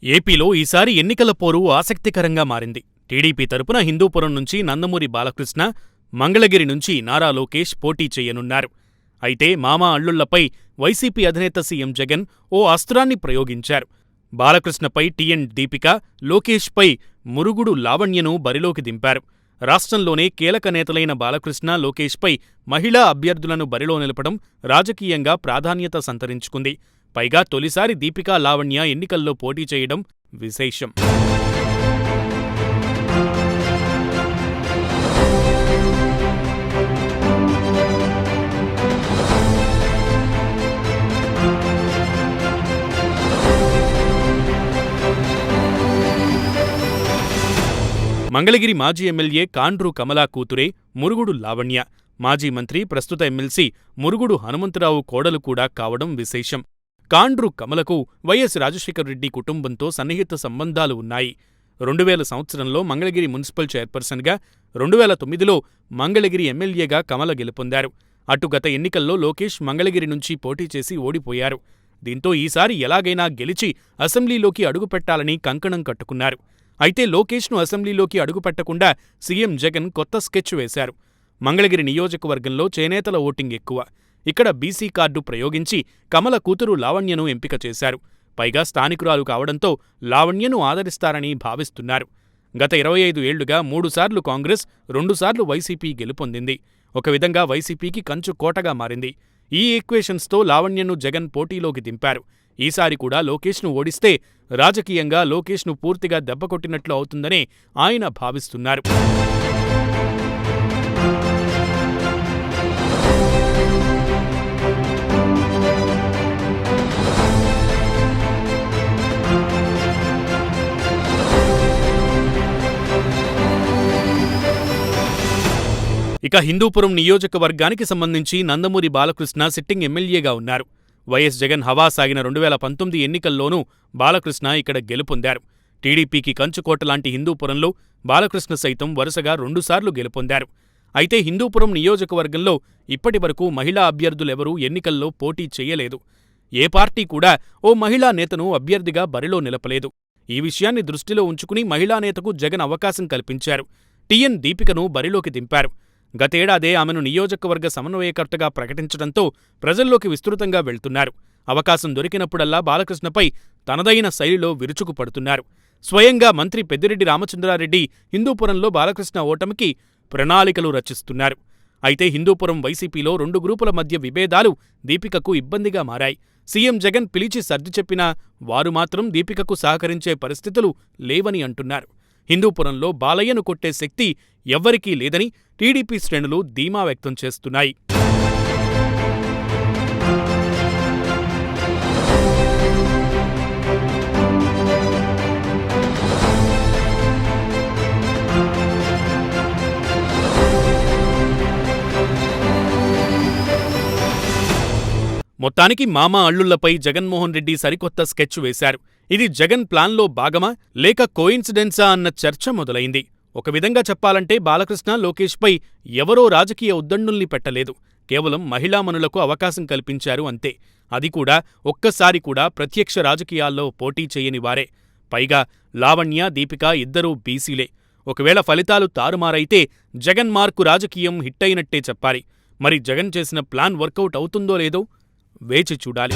ఏపీలో ఈసారి ఎన్నికల పోరు ఆసక్తికరంగా మారింది. టీడీపీ తరపున హిందూపురం నుంచి నందమూరి బాలకృష్ణ, మంగళగిరి నుంచి నారా లోకేష్ పోటీ చేయనున్నారు. అయితే మామా అల్లుళ్లపై వైసీపీ అధినేత సీఎం జగన్ ఓ అస్త్రాన్ని ప్రయోగించారు. బాలకృష్ణపై టీఎన్ దీపిక, లోకేష్పై మురుగుడు లావణ్యను బరిలోకి దింపారు. రాష్ట్రంలోనే కీలక నేతలైన బాలకృష్ణ, లోకేష్పై మహిళా అభ్యర్థులను బరిలో నిలపడం రాజకీయంగా ప్రాధాన్యత సంతరించుకుంది. పైగా తొలిసారి దీపికా, లావణ్య ఎన్నికల్లో పోటీ చేయడం విశేషం. మంగళగిరి మాజీ ఎమ్మెల్యే కాండ్రు కమలా కూతురే మురుగుడు లావణ్య. మాజీ మంత్రి, ప్రస్తుత ఎమ్మెల్సీ మురుగుడు హనుమంతరావు కోడలు కూడా కావడం విశేషం. కాండ్రు కమలకు వైఎస్ రాజశేఖరరెడ్డి కుటుంబంతో సన్నిహిత సంబంధాలు ఉన్నాయి. 2000 సంవత్సరంలో మంగళగిరి మున్సిపల్ చైర్పర్సన్గా, 2009లో మంగళగిరి ఎమ్మెల్యేగా కమల గెలుపొందారు. అటు గత ఎన్నికల్లో లోకేష్ మంగళగిరి నుంచి పోటీ చేసి ఓడిపోయారు. దీంతో ఈసారి ఎలాగైనా గెలిచి అసెంబ్లీలోకి అడుగుపెట్టాలని కంకణం కట్టుకున్నారు. అయితే లోకేష్ను అసెంబ్లీలోకి అడుగుపెట్టకుండా సీఎం జగన్ కొత్త స్కెచ్ వేశారు. మంగళగిరి నియోజకవర్గంలో చేనేతల ఓటింగ్ ఎక్కువ. ఇక్కడ బీసీ కార్డు ప్రయోగించి కమల కూతురు లావణ్యను ఎంపిక చేశారు. పైగా స్థానికురాలు కావడంతో లావణ్యను ఆదరిస్తారని భావిస్తున్నారు. గత 25 ఏళ్లుగా 3 సార్లు కాంగ్రెస్, 2 సార్లు వైసీపీ గెలుపొందింది. ఒక విధంగా వైసీపీకి కంచు కోటగా మారింది. ఈ ఈక్వేషన్స్తో లావణ్యను జగన్ పోటీలోకి దింపారు. ఈసారి కూడా లోకేష్ను ఓడిస్తే రాజకీయంగా లోకేష్ను పూర్తిగా దెబ్బకొట్టినట్లు అవుతుందనే ఆయన భావిస్తున్నారు. ఇక హిందూపురం నియోజకవర్గానికి సంబంధించి నందమూరి బాలకృష్ణ సిట్టింగ్ ఎమ్మెల్యేగా ఉన్నారు. వైఎస్ జగన్ హవా సాగిన 2019 ఎన్నికల్లోనూ బాలకృష్ణ ఇక్కడ గెలుపొందారు. టీడీపీకి కంచుకోటలాంటి హిందూపురంలో బాలకృష్ణ సైతం వరుసగా 2 సార్లు గెలుపొందారు. అయితే హిందూపురం నియోజకవర్గంలో ఇప్పటివరకు మహిళా అభ్యర్థులెవరూ ఎన్నికల్లో పోటీ చేయలేదు. ఏ పార్టీ కూడా ఓ మహిళా నేతను అభ్యర్థిగా బరిలో నిలపలేదు. ఈ విషయాన్ని దృష్టిలో ఉంచుకుని మహిళా నేతకు జగన్ అవకాశం కల్పించారు. టీఎన్ దీపికను బరిలోకి దింపారు. గతేడాదే ఆమెను నియోజకవర్గ సమన్వయకర్తగా ప్రకటించడంతో ప్రజల్లోకి విస్తృతంగా వెళ్తున్నారు. అవకాశం దొరికినప్పుడల్లా బాలకృష్ణపై తనదైన శైలిలో విరుచుకుపడుతున్నారు. స్వయంగా మంత్రి పెద్దిరెడ్డి రామచంద్రారెడ్డి హిందూపురంలో బాలకృష్ణ ఓటమికి ప్రణాళికలు రచిస్తున్నారు. అయితే హిందూపురం వైసీపీలో 2 గ్రూపుల మధ్య విభేదాలు దీపికకు ఇబ్బందిగా మారాయి. సీఎం జగన్ పిలిచి సర్ది చెప్పినా వారు మాత్రం దీపికకు సహకరించే పరిస్థితులు లేవని అంటున్నారు. హిందూపురంలో బాలయ్యను కొట్టే శక్తి ఎవ్వరికీ లేదని టీడీపీ శ్రేణులు ధీమా వ్యక్తం చేస్తున్నాయి. మొత్తానికి మామా అల్లుళ్లపై జగన్మోహన్ రెడ్డి సరికొత్త స్కెచ్ వేశారు. ఇది జగన్ ప్లాన్లో భాగమా లేక కోయిన్సిడెన్సా అన్న చర్చ మొదలైంది. ఒక విధంగా చెప్పాలంటే బాలకృష్ణ, లోకేష్పై ఎవరో రాజకీయ ఉద్దండుల్ని పెట్టలేదు. కేవలం మహిళామణులకు అవకాశం కల్పించారు అంతే. అది కూడా ఒక్కసారి కూడా ప్రత్యక్ష రాజకీయాల్లో పోటీ చేయని వారే. పైగా లావణ్య, దీపిక ఇద్దరూ బీసీలే. ఒకవేళ ఫలితాలు తారుమారైతే జగన్ మార్కు రాజకీయం హిట్టయినట్టే చెప్పాలి. మరి జగన్ చేసిన ప్లాన్ వర్కౌట్ అవుతుందో లేదో వేచి చూడాలి.